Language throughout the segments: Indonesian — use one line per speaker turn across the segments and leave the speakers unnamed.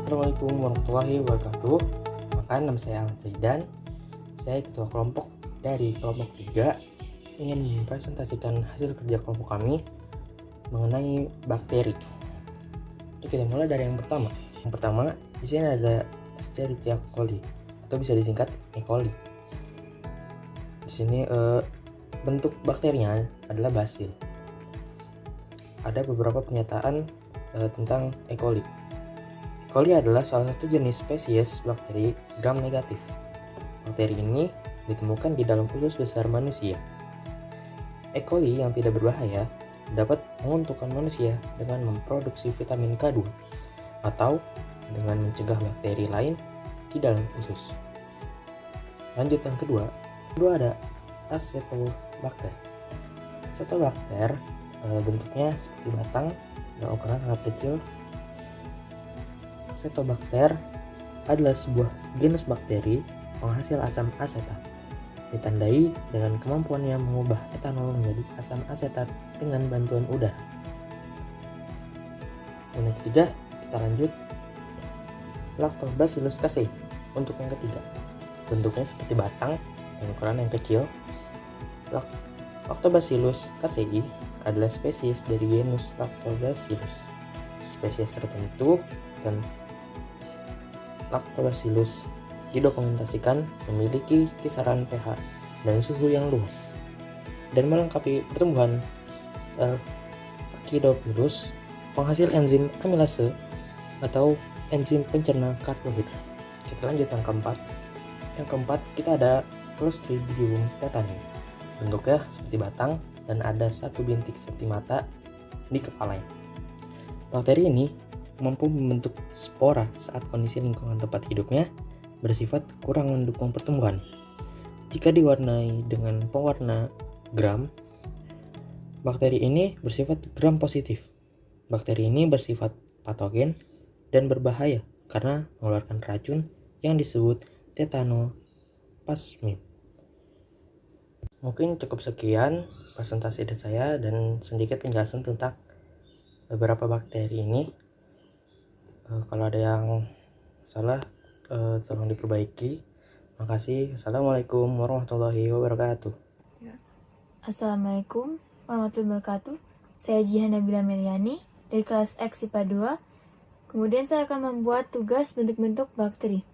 Assalamualaikum warahmatullahi wabarakatuh. Nama saya Ahmad Zaidan. Saya ketua kelompok dari kelompok 3 ingin mempresentasikan hasil kerja kelompok kami mengenai bakteri. Oke, kita mulai dari yang pertama. Yang pertama, di sini ada Escherichia coli atau bisa disingkat E. coli. Di sini bentuk bakterinya adalah basil. Ada beberapa pernyataan tentang E. coli. E. coli adalah salah satu jenis spesies bakteri gram negatif. Bakteri ini ditemukan di dalam usus besar manusia. E. coli yang tidak berbahaya dapat menguntungkan manusia dengan memproduksi vitamin K2 atau dengan mencegah bakteri lain di dalam usus. Lanjut yang kedua ada Acetobacter. Acetobacter bentuknya seperti batang dan ukuran sangat kecil. Acetobacter adalah sebuah genus bakteri penghasil asam asetat, ditandai dengan kemampuannya mengubah etanol menjadi asam asetat dengan bantuan udara. Dan yang ketiga, kita lanjut Lactobacillus casei. Untuk yang ketiga, bentuknya seperti batang dan ukuran yang kecil. Lactobacillus casei adalah spesies dari genus Lactobacillus. Spesies tertentu dan Lactobacillus didokumentasikan memiliki kisaran pH dan suhu yang luas dan melengkapi pertumbuhan Archaeopteryx, penghasil enzim amilase atau enzim pencerna karbohidrat. Kita lanjut yang keempat. Yang keempat kita ada Clostridium tetani. Bentuknya seperti batang dan ada satu bintik seperti mata di kepalanya. Bakteri ini mampu membentuk spora saat kondisi lingkungan tempat hidupnya bersifat kurang mendukung pertumbuhan. Jika diwarnai dengan pewarna gram, bakteri ini bersifat gram positif. Bakteri ini bersifat patogen dan berbahaya karena mengeluarkan racun yang disebut tetanoplasmid. Mungkin cukup sekian presentasi dari saya dan sedikit penjelasan tentang beberapa bakteri ini. Kalau ada yang salah tolong diperbaiki. Makasih. Assalamualaikum warahmatullahi wabarakatuh.
Assalamualaikum warahmatullahi wabarakatuh. Saya Jihan Nabila Meliani dari kelas X IPA 2. Kemudian saya akan membuat tugas bentuk-bentuk bakteri.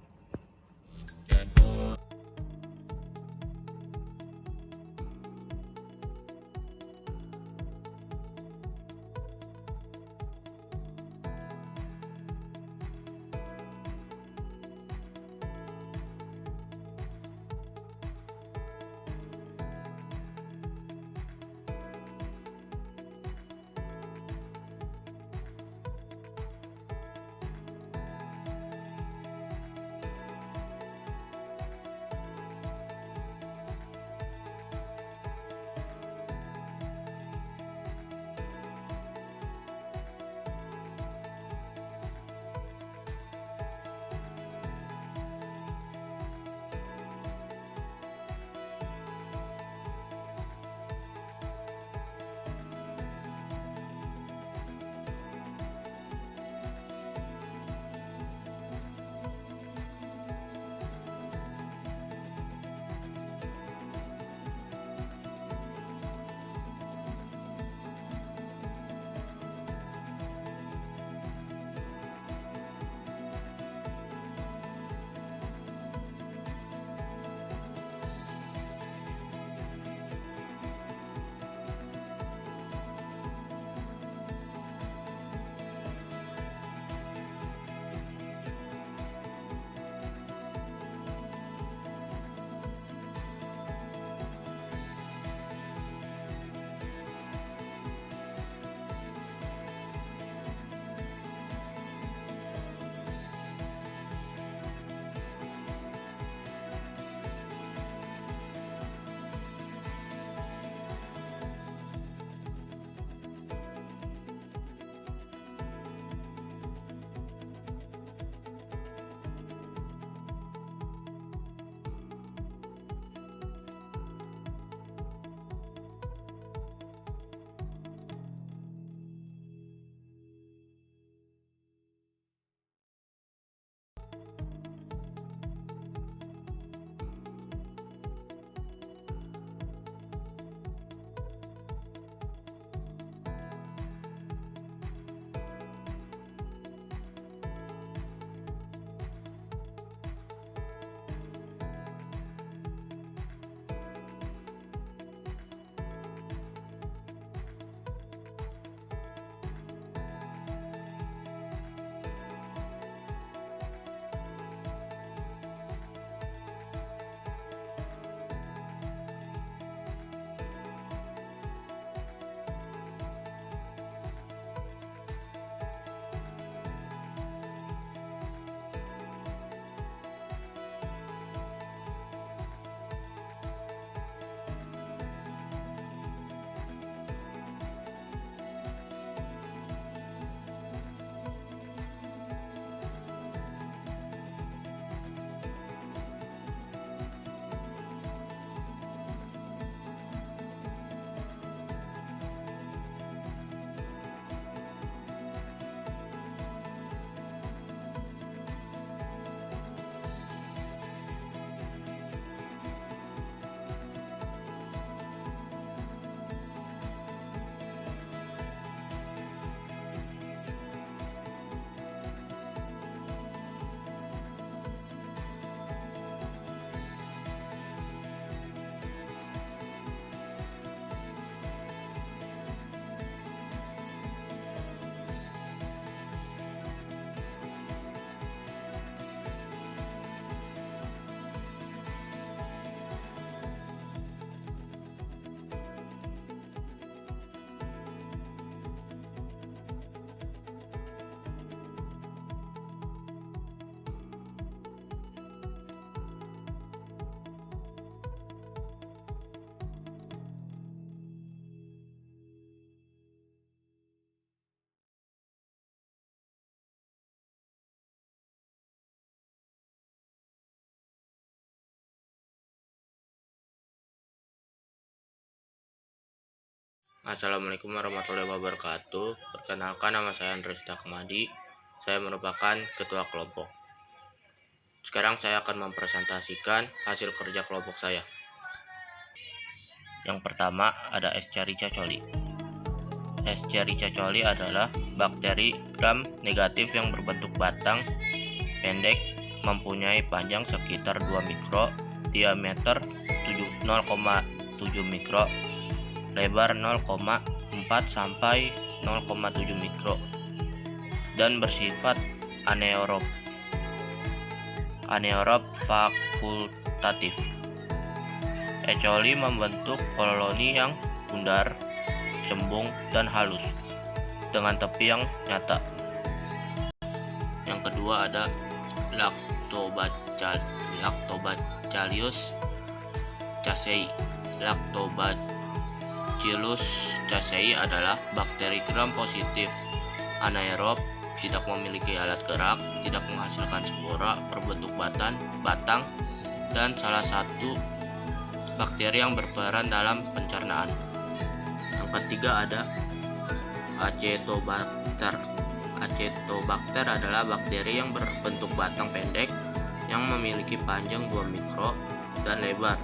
Assalamualaikum warahmatullahi wabarakatuh. Perkenalkan, nama saya Andres Dakmadi. Saya merupakan ketua kelompok. Sekarang saya akan mempresentasikan hasil kerja kelompok saya. Yang pertama ada Escherichia coli. Escherichia coli adalah bakteri gram negatif yang berbentuk batang pendek, mempunyai panjang sekitar 2 mikro, diameter 0,7 mikro, lebar 0,4 sampai 0,7 mikro, dan bersifat anaerob fakultatif. E. coli membentuk koloni yang bundar, cembung, dan halus dengan tepi yang nyata. Yang kedua ada Lactobacillus casei. Lactobacillus casei adalah bakteri gram positif, anaerob, tidak memiliki alat gerak, tidak menghasilkan spora, berbentuk batang, dan salah satu bakteri yang berperan dalam pencernaan. Yang ketiga ada Acetobacter. Acetobacter adalah bakteri yang berbentuk batang pendek yang memiliki panjang 2 mikro dan lebar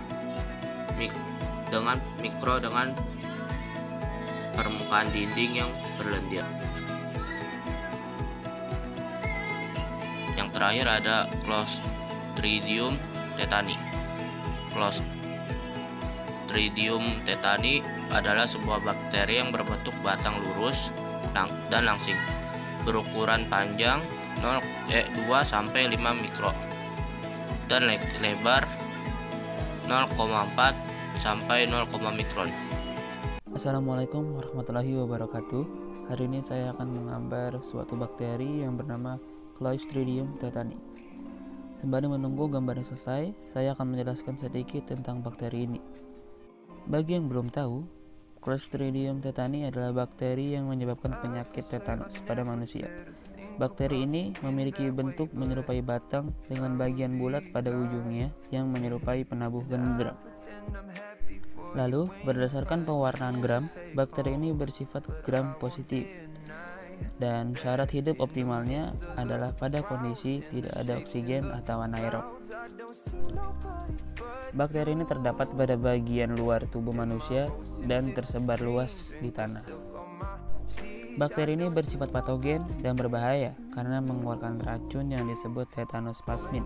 dengan permukaan dinding yang berlendir. Yang terakhir ada Clostridium tetani. Clostridium tetani adalah sebuah bakteri yang berbentuk batang lurus dan langsing, berukuran panjang 2 sampai 5 mikro dan lebar 0,4 sampai 0, mikron.
Assalamualaikum warahmatullahi wabarakatuh. Hari ini saya akan menggambar suatu bakteri yang bernama Clostridium tetani. Sembari menunggu gambarnya selesai, saya akan menjelaskan sedikit tentang bakteri ini. Bagi yang belum tahu, Clostridium tetani adalah bakteri yang menyebabkan penyakit tetanus pada manusia. Bakteri ini memiliki bentuk menyerupai batang dengan bagian bulat pada ujungnya yang menyerupai penabuh gram. Lalu, berdasarkan pewarnaan gram, bakteri ini bersifat gram positif. Dan syarat hidup optimalnya adalah pada kondisi tidak ada oksigen atau anaerob. Bakteri ini terdapat pada bagian luar tubuh manusia dan tersebar luas di tanah. Bakteri ini bersifat patogen dan berbahaya karena mengeluarkan racun yang disebut tetanus plasmid.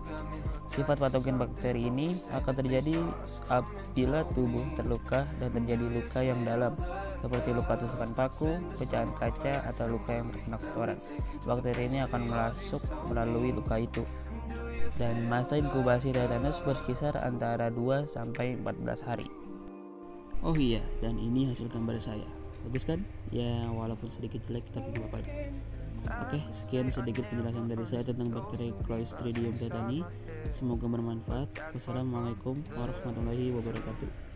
Sifat patogen bakteri ini akan terjadi apabila tubuh terluka dan terjadi luka yang dalam, seperti luka tusukan paku, pecahan kaca, atau luka yang terkena kotoran. Bakteri ini akan masuk melalui luka itu. Dan masa inkubasi tetanus berkisar antara 2 sampai 14 hari. Oh iya, dan ini hasil gambar saya. Bagus kan? Ya, walaupun sedikit jelek tapi gak apa-apa. Oke, sekian sedikit penjelasan dari saya tentang bakteri Clostridium tetani. Semoga bermanfaat. Wassalamualaikum warahmatullahi wabarakatuh.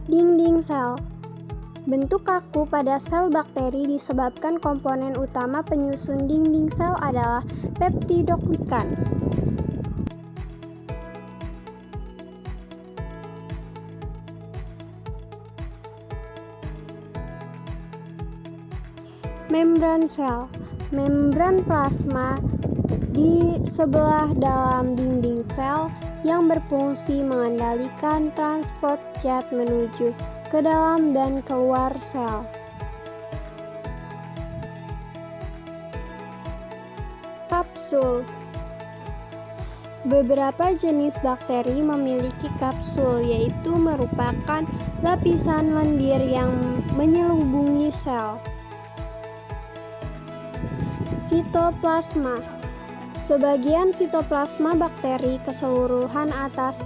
Dinding sel. Bentuk kaku pada sel bakteri disebabkan komponen utama penyusun dinding sel adalah peptidoglikan. Membran sel. Membran plasma di sebelah dalam dinding sel yang berfungsi mengendalikan transport zat menuju ke dalam dan keluar sel. Kapsul. Beberapa jenis bakteri memiliki kapsul, yaitu merupakan lapisan lendir yang menyelubungi sel. Sitoplasma. Sebagian sitoplasma bakteri keseluruhan atas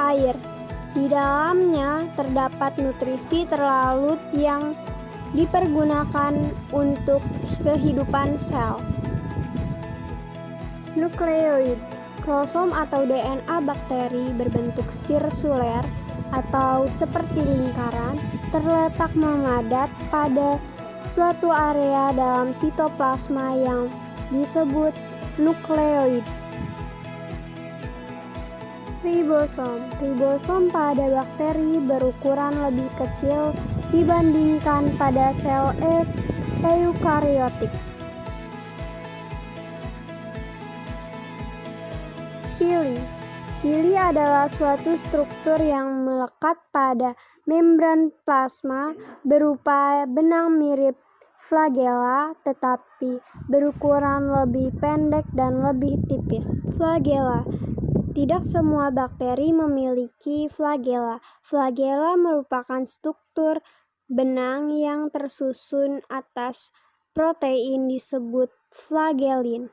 air. Di dalamnya terdapat nutrisi terlarut yang dipergunakan untuk kehidupan sel. Nukleoid. Kromosom atau DNA bakteri berbentuk sirkuler atau seperti lingkaran terletak memadat pada suatu area dalam sitoplasma yang disebut nukleoid. Ribosom. Ribosom pada bakteri berukuran lebih kecil dibandingkan pada sel eukariotik. Pili. Pili adalah suatu struktur yang melekat pada membran plasma berupa benang mirip flagella tetapi berukuran lebih pendek dan lebih tipis. Flagella. Tidak semua bakteri memiliki flagella. Flagella merupakan struktur benang yang tersusun atas protein disebut flagellin.